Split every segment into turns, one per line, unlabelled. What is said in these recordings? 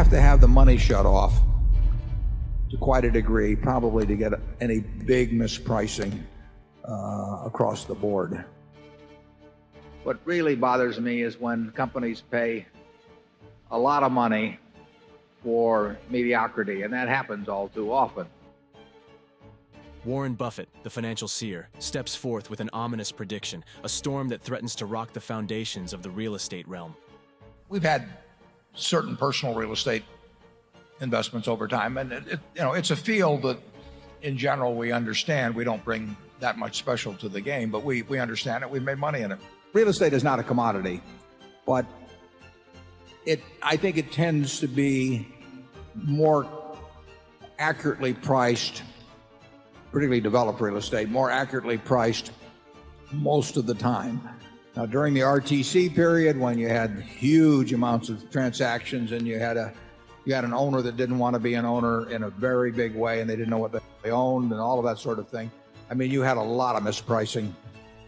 have to have the money shut off to quite a degree, probably to get any big mispricing across the board. What really bothers me is when companies pay a lot of money for mediocrity, and that happens all too often.
Warren Buffett, the financial seer, steps forth with an ominous prediction, a storm that threatens to rock the foundations of the real estate realm.
We've had certain personal real estate investments over time, and it's a field that in general we understand. We don't bring that much special to the game, but we understand it. We've made money in it.
Real estate is not a commodity, but I think it tends to be more accurately priced, particularly developed real estate, more accurately priced most of the time. Now, during the RTC period, when you had huge amounts of transactions and you had an owner that didn't want to be an owner in a very big way, and they didn't know what they owned and all of that sort of thing. I mean, you had a lot of mispricing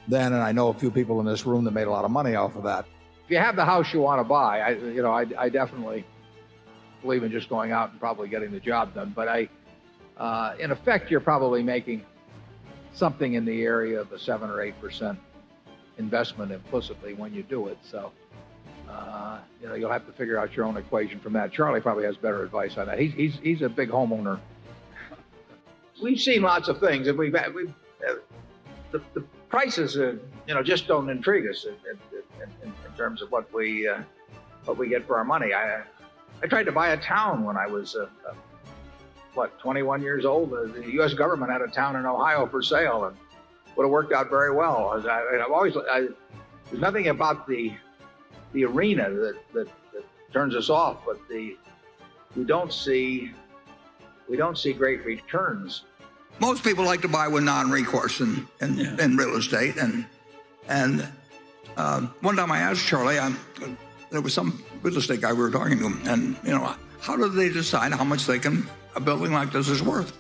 then, and I know a few people in this room that made a lot of money off of that. If you have the house you want to buy, I definitely believe in just going out and probably getting the job done. But in effect, you're probably making something in the area of a 7 or 8% investment implicitly when you do it. So, you'll have to figure out your own equation from that. Charlie probably has better advice on that. He's a big homeowner. We've seen lots of things, and the prices, just don't intrigue us in terms of what we get for our money. I tried to buy a town when I was 21 years old. The U.S. government had a town in Ohio for sale, and would have worked out very well. There's nothing about the arena that turns us off, but we don't see great returns.
Most people like to buy with non-recourse in real estate, and one time I asked Charlie, there was some real estate guy we were talking to him, and how do they decide how much a building like this is worth?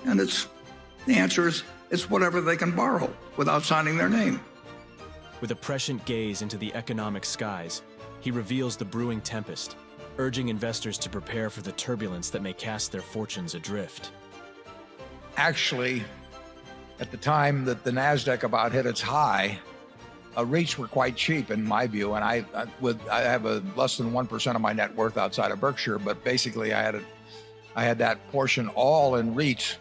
And the answer is it's whatever they can borrow without signing their name.
With a prescient gaze into the economic skies, he reveals the brewing tempest, urging investors to prepare for the turbulence that may cast their fortunes adrift.
Actually, at the time that the NASDAQ about hit its high, REITs were quite cheap in my view, and I have less than 1% of my net worth outside of Berkshire, but basically I had that portion all in REITs.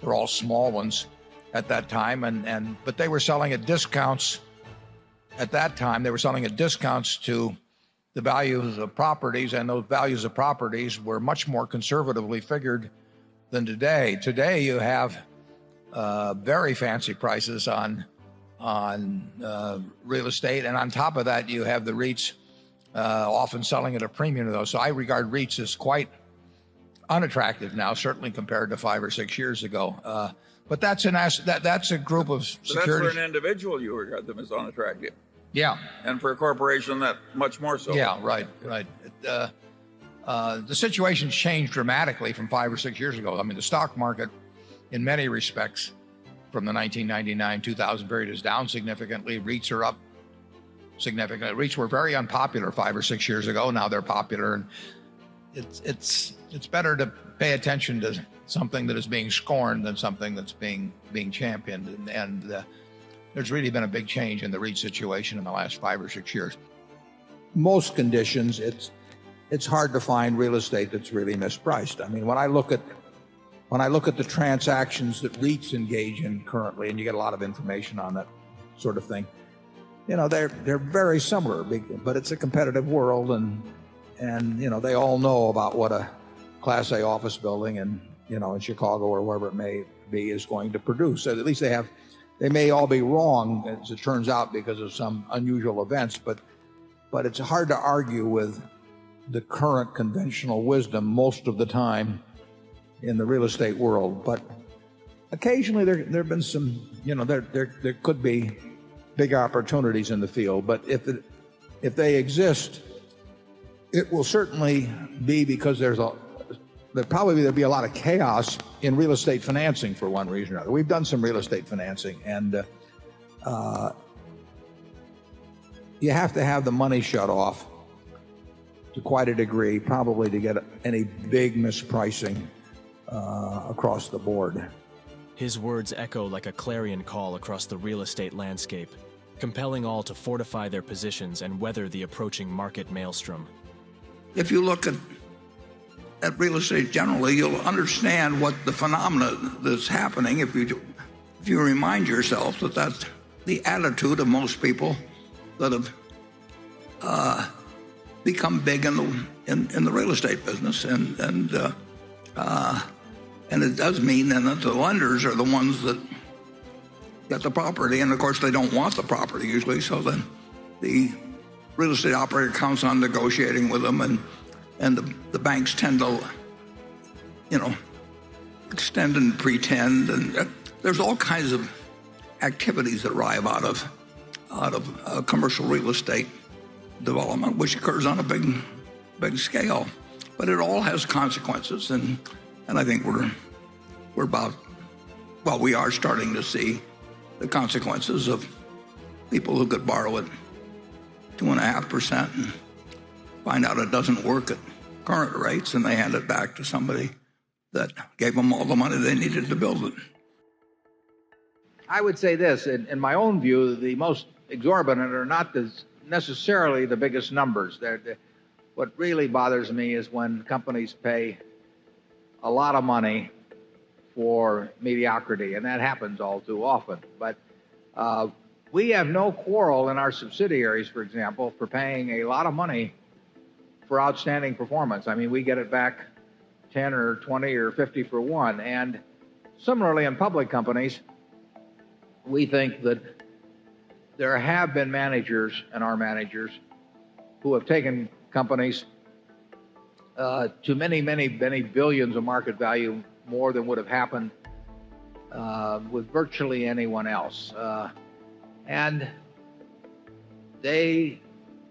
They're all small ones at that time, but they were selling at discounts. At that time, they were selling at discounts to the values of properties, and those values of properties were much more conservatively figured than today. Today, you have very fancy prices on real estate, and on top of that, you have the REITs often selling at a premium to those. So I regard REITs as quite unattractive now, certainly compared to 5 or 6 years ago. But that's a group of securities.
So that's for an individual, you regard them as unattractive.
Yeah.
And for a corporation, that much more so.
Yeah, right. The situation's changed dramatically from 5 or 6 years ago. I mean, the stock market, in many respects, from the 1999-2000 period is down significantly. REITs are up significantly. REITs were very unpopular 5 or 6 years ago. Now they're popular, and it's better to pay attention to something that is being scorned than something that's being championed. And there's really been a big change in the REIT situation in the last 5 or 6 years. Most conditions, it's hard to find real estate that's really mispriced. I mean, when I look at the transactions that REITs engage in currently, and you get a lot of information on that sort of thing, they're very similar, but it's a competitive world, and they all know about what a Class A office building in Chicago or wherever it may be is going to produce. So at least they may all be wrong, as it turns out, because of some unusual events, but it's hard to argue with the current conventional wisdom most of the time in the real estate world. But occasionally there have been some, there could be big opportunities in the field, but if they exist, it will certainly be because there'll be a lot of chaos in real estate financing for one reason or another. We've done some real estate financing, and you have to have the money shut off
to quite a degree, probably to get any big mispricing across the board.
His words echo like a clarion call across the real estate landscape, compelling all to fortify their positions and weather the approaching market maelstrom.
If you look at real estate generally, you'll understand what the phenomena that's happening if you remind yourself that that's the attitude of most people that have become big in the real estate business, and it does mean then that the lenders are the ones that get the property, and of course they don't want the property usually, so then the real estate operator counts on negotiating with them, and the banks tend to, extend and pretend, and there's all kinds of activities that arrive out of commercial real estate development, which occurs on a big scale, but it all has consequences, and I think we're about, well, we are starting to see the consequences of people who could borrow at 2.5% and find out it doesn't work at current rates, and they hand it back to somebody that gave them all the money they needed to build it.
I would say this, in my own view, the most exorbitant are not necessarily the biggest numbers. What really bothers me is when companies pay a lot of money for mediocrity, and that happens all too often. But we have no quarrel in our subsidiaries, for example, for paying a lot of money for outstanding performance. I mean, we get it back 10 or 20 or 50 for one. And similarly in public companies, we think that there have been managers and are managers who have taken companies to many billions of market value, more than would have happened with virtually anyone else. And they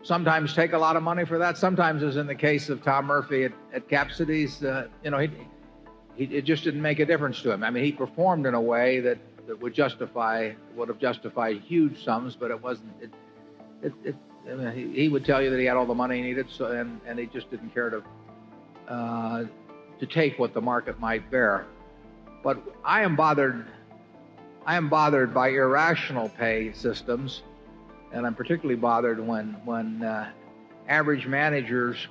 sometimes take a lot of money for that. Sometimes, as in the case of Tom Murphy at Cap Cities, it just didn't make a difference to him. I mean, he performed in a way that would have justified huge sums, but it wasn't. I mean, he would tell you that he had all the money he needed, and he just didn't care to take what the market might bear. But I am bothered by irrational pay systems, and I'm particularly bothered when average managers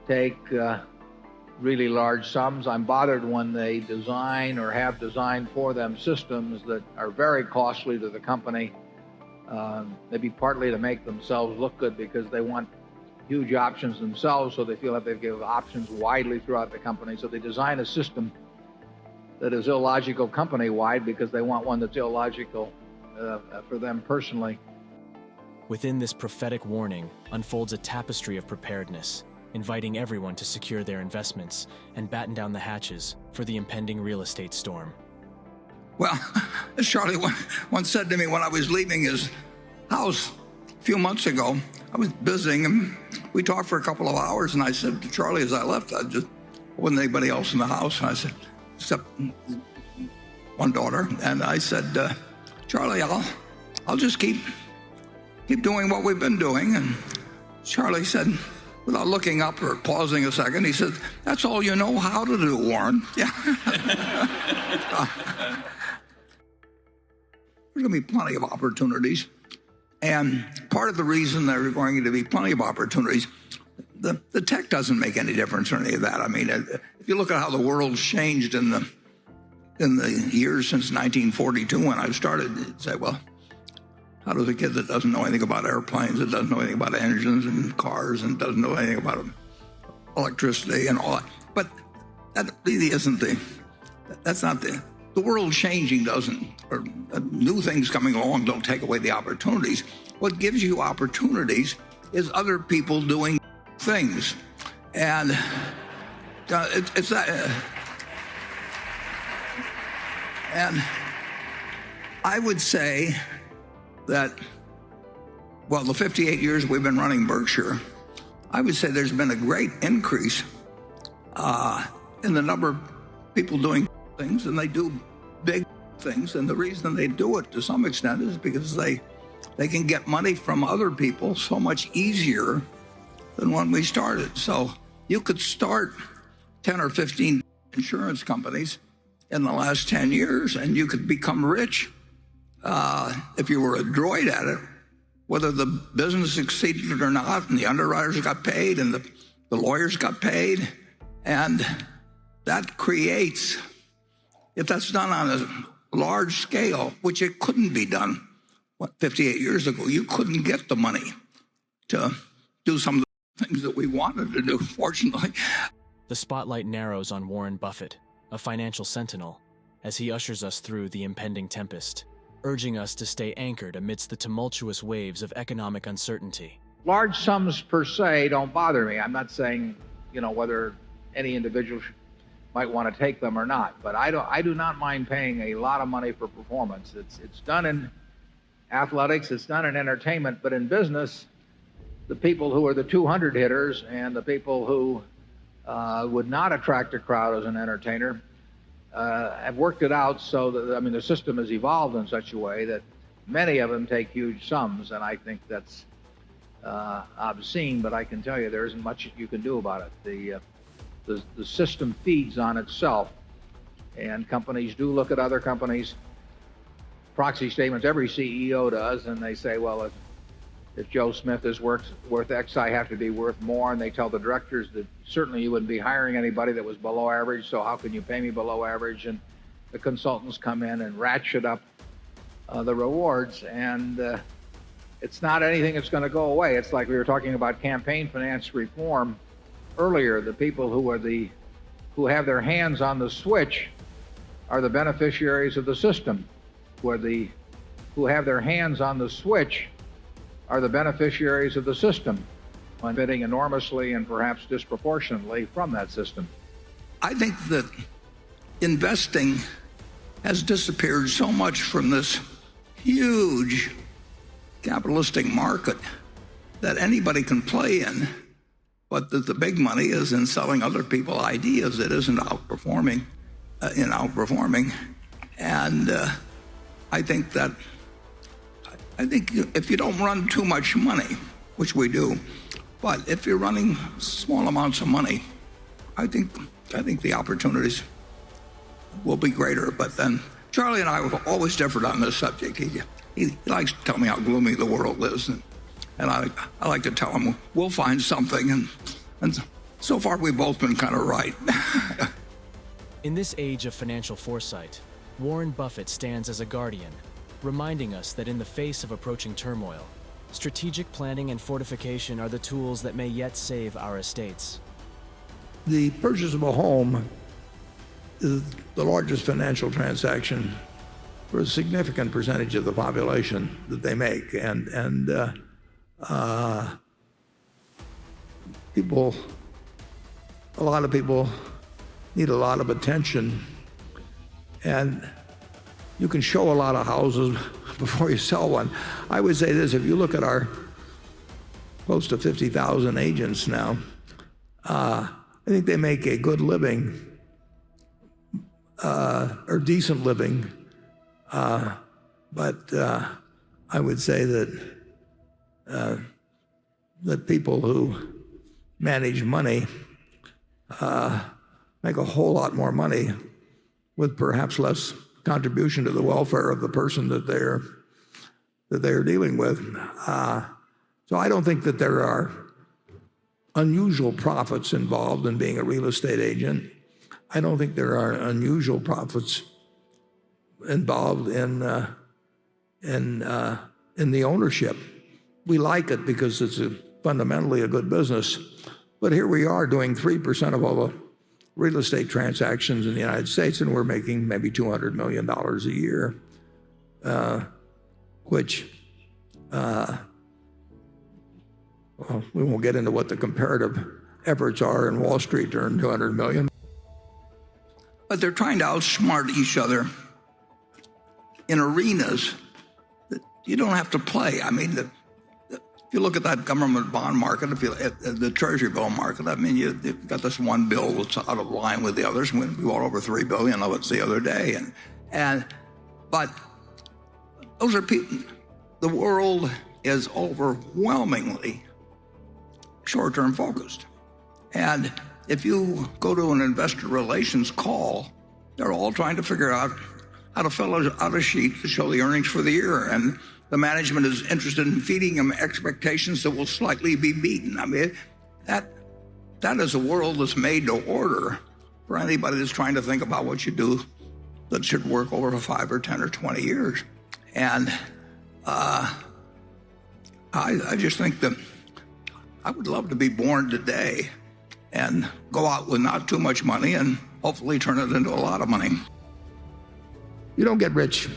take really large sums. I'm bothered when they design or have designed for them systems that are very costly to the company, maybe partly to make themselves look good because they want huge options themselves, so they feel like they give options widely throughout the company. So they design a system that is illogical company-wide because they want one that's illogical for them personally.
Within this prophetic warning unfolds a tapestry of preparedness, inviting everyone to secure their investments and batten down the hatches for the impending real estate storm.
Well, as Charlie once said to me when I was leaving his house a few months ago, I was visiting him. We talked for a couple of hours, and I said to Charlie as I left, wasn't anybody else in the house, and I said, except one daughter, and I said, Charlie, I'll just keep doing what we've been doing. And Charlie said, without looking up or pausing a second, he said, that's all you know how to do, Warren. Yeah. There's going to be plenty of opportunities. And part of the reason there are going to be plenty of opportunities, the tech doesn't make any difference or any of that. I mean, if you look at how the world's changed in the years since 1942 when I started, you'd say, well, how does a kid that doesn't know anything about airplanes, that doesn't know anything about engines and cars, and doesn't know anything about electricity and all that? But that really isn't that's not the world changing doesn't, or new things coming along don't take away the opportunities. What gives you opportunities is other people doing things. And it's that. And I would say that, well, the 58 years we've been running Berkshire, I would say there's been a great increase in the number of people doing things, and they do big things. And the reason they do it to some extent is because they can get money from other people so much easier than when we started. So you could start 10 or 15 insurance companies in the last 10 years, and you could become rich if you were adroit at it, whether the business succeeded or not, and the underwriters got paid and the lawyers got paid. And that creates, if that's done on a large scale, which it couldn't be done 58 years ago, you couldn't get the money to do some of the things that we wanted to do, fortunately.
The spotlight narrows on Warren Buffett, a financial sentinel, as he ushers us through the impending tempest, urging us to stay anchored amidst the tumultuous waves of economic uncertainty.
Large sums per se don't bother me. I'm not saying, whether any individual might want to take them or not, but I do not mind paying a lot of money for performance. It's done in athletics, it's done in entertainment, but in business, the people who are the 200 hitters and the people who would not attract a crowd as an entertainer have worked it out so that, the system has evolved in such a way that many of them take huge sums, and I think that's obscene, but I can tell you there isn't much you can do about it. The system feeds on itself, and companies do look at other companies' proxy statements. Every CEO does, and they say, well, if Joe Smith is worth X, I have to be worth more. And they tell the directors that certainly you wouldn't be hiring anybody that was below average, so how can you pay me below average? And the consultants come in and ratchet up the rewards, and it's not anything that's going to go away. It's like we were talking about campaign finance reform earlier. The people who have their hands on the switch are the beneficiaries of the system. Who have their hands on the switch are the beneficiaries of the system, benefiting enormously and perhaps disproportionately from that system.
I think that investing has disappeared so much from this huge capitalistic market that anybody can play in, but that the big money is in selling other people ideas. It isn't outperforming. And I think if you don't run too much money, which we do, but if you're running small amounts of money, I think the opportunities will be greater. But then Charlie and I have always differed on this subject. He likes to tell me how gloomy the world is, and I like to tell him we'll find something, and so far we've both been kind of right.
In this age of financial foresight, Warren Buffett stands as a guardian, reminding us that in the face of approaching turmoil, strategic planning and fortification are the tools that may yet save our estates.
The purchase of a home is the largest financial transaction for a significant percentage of the population that they make, and a lot of people need a lot of attention, and you can show a lot of houses before you sell one. I would say this: if you look at our close to 50,000 agents now, I think they make a good living, or decent living, but I would say that people who manage money make a whole lot more money with perhaps less contribution to the welfare of the person that they're dealing with. So I don't think that there are unusual profits involved in being a real estate agent. I don't think there are unusual profits involved in the ownership. We like it because it's fundamentally a good business. But here we are doing 3% of all the real estate transactions in the United States, and we're making maybe $200 million a year, which we won't get into what the comparative efforts are in Wall Street to earn $200 million.
But they're trying to outsmart each other in arenas that you don't have to play. I mean, if you look at that government bond market, if you at the Treasury bill market, I mean, you've got this one bill that's out of line with the others. We bought over $3 billion of it the other day, but those are people. The world is overwhelmingly short-term focused. And if you go to an investor relations call, they're all trying to figure out how to fill out a sheet to show the earnings for the year. And the management is interested in feeding them expectations that will slightly be beaten. I mean, that is a world that's made to order for anybody that's trying to think about what you do that should work over 5 or 10 or 20 years. And I just think that I would love to be born today and go out with not too much money and hopefully turn it into a lot of money.
You don't get rich.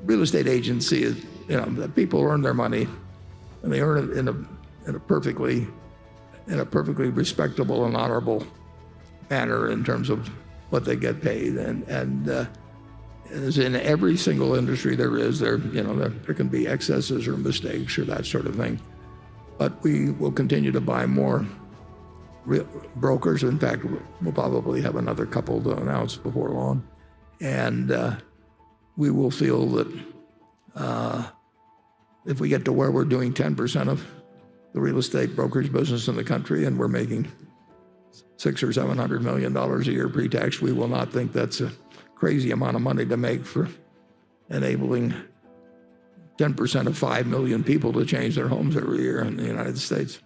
Real estate agency is, the people earn their money, and they earn it in a perfectly respectable and honorable manner in terms of what they get paid. And as in every single industry there is, there can be excesses or mistakes or that sort of thing. But we will continue to buy more brokers. In fact, we'll probably have another couple to announce before long. And we will feel that if we get to where we're doing 10% of the real estate brokerage business in the country and we're making $600 or $700 million a year pre-tax, we will not think that's a crazy amount of money to make for enabling 10% of 5 million people to change their homes every year in the United States.